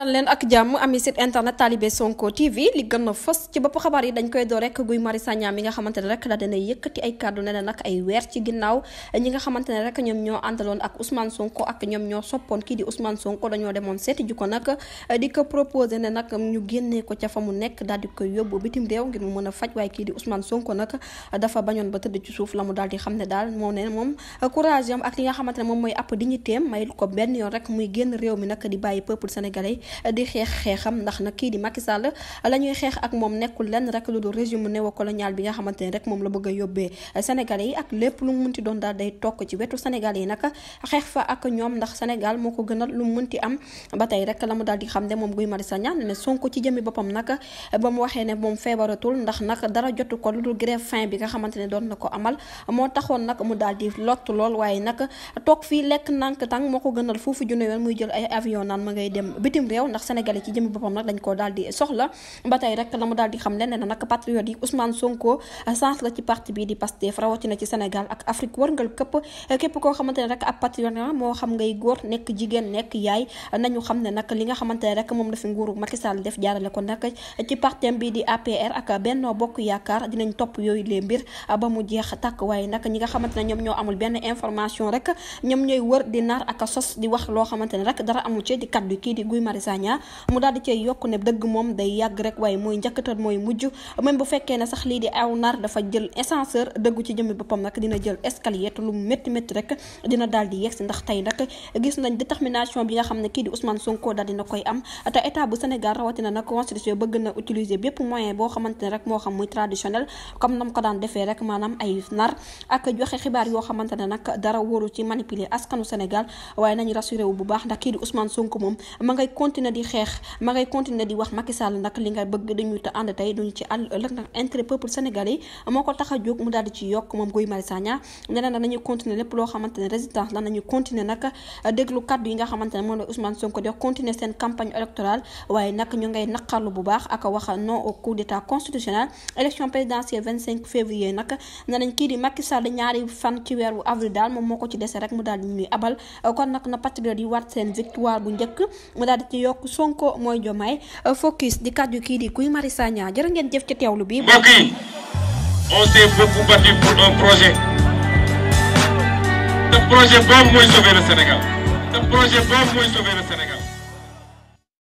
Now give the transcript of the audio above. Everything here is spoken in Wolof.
leen ak jàmm ami site internet Talibé Sonko TV li gën a fës ci bopp xabaar yi dañ koy door rek Guy Marius Sagna mi nga xamante ne rek la dana yëkkati ay kàddu ne nag ay weer ci ginnaaw ñi nga xamante ne rek ñoom ñoo àndaloon ak Ousmane Sonko ak ñoom ñoo soppoon kii di Ousmane Sonko dañoo demoon seeti ji ko nag di ko proposé ne nag ñu génnee ko ca fa mu nekk daal di koy yóbbu bitim réew ngir mu mën a faj waaye kii di Ousmane Sonko nag dafa bañoon ba tëdd ci suuf la mu daal di xam ne daal moo ne moom courage am ak li nga xamante ne moom mooy app dignité am mayul ko benn yoon rek muy génn réew mi nag di bàyyi peuple sénégalais di xeexam ndax nag kii di Macky Sall la ñuy xeex ak moom nekkul lenn rek lu dul régime néocolonial bi nga xamante ne rek moom la bëgg a yóbbee Sénégalais yi ak lépp lu mu mënti doon daal day tokk ci wetu Sénégalais yi nag xeex fa ak ñoom ndax Sénégal moo ko gënal lu mu mënti am ba tey rek la mu daal di xam ne moom Guy Marius Sagna ne Sonko ci jëmmi boppam nag ba mu waxee ne moom feebaratul ndax nag dara jotu ko lu dul grève faim bi nga xamante ne doon na ko amal moo taxoon nag mu daal di lott lool waaye nag toog fii lekk nànk tàng moo ko gënal foofu junne yoon muy jël ay avion naan ma ngay dem bitim réew ndax Sénégalais ci jëmmi boppam nag dañ ko daal di soxla ba tey rek la mu daal di xam leen ne nag patriote yi Ousmane Sonko sens la ci parti bii di Pastef rawatina ci Sénégal ak Afrique wërngal képp koo xamante ne rek ab patriote moo xam ngay góor nekk jigéen nekk yaay nañu xam ne nag li nga xamante ne rek moom la fi nguuru Macky Sall def jaarale ko nag ci partem bii di APR ak Benno Bokk Yaakaar dinañ topp yooyu les mbir ba mu jeex tàkk waaye nag ñi nga xamante ne ñoom ñoo amul benn information rek ñoom ñooy wër di nar ak sos di wax loo xamante ne rek dara amul ci di kaddu kii di Guy Marius Sagna mu daal di cay yokk ne dëgg moom day yàgg rek waaye mooy njëkkatal mooy mujj même bu fekkee ne sax lii di aw nar dafa jël ascenseur dëggu ci jëmmi boppam nag dina jël escalier te lu métti métti rek dina daal di yegsi ndax tey nag gis nañ détermination bi nga xam ne kii di Ousmane Sonko daal dina koy am te état bu Sénégal rawatina nag constitution bëgg na utiliser bépp moyen boo xamante ne rek moo xam muy traditionnel comme nam ko daan defee rek maanaam ay nar ak joxe xibaar yoo xamante ne nag dara wóoru ci manipuler askanu Sénégal waaye nañu rassuré wu bu baax ndax kii di Ousmane Sonko moom ma ngay continuer di xeex ma ngay continuer di wax Macky Sall nag li nga bëgg dañu te ànd tey duñu ci àll ëllëg nag intérêt peuple sénégalais moo ko tax a jóg mu daal di ci yokk moom Guy Marius Sagna neneen nag nañu continuer lépp loo xamante ne résistance la nañu continuer nag déglu kaddu yi nga xamante ne moom la Ousmane Sonko di continuer seen campagne électorale waaye nag ñu ngay naqarlu bu baax ak wax non au coup d'état constitutionnel élection présidentielle 25 février nag ne nañ kii di Macky Sall ñaari fan ci weeru avril daal moom moo ko ci dese rek mu daal di ñuy abal kon nag na patriote yi waat seen victoire bu njëkk mu daal di ci yokk Sonko mooy Diomaye focus di kaddu kii di Guy Marius Sagna jërë ngeen jëf ci teewlu bi. mbokk yi on s'est beaucoup battu pour un projet. te projet boobu mooy sauver le Sénégal.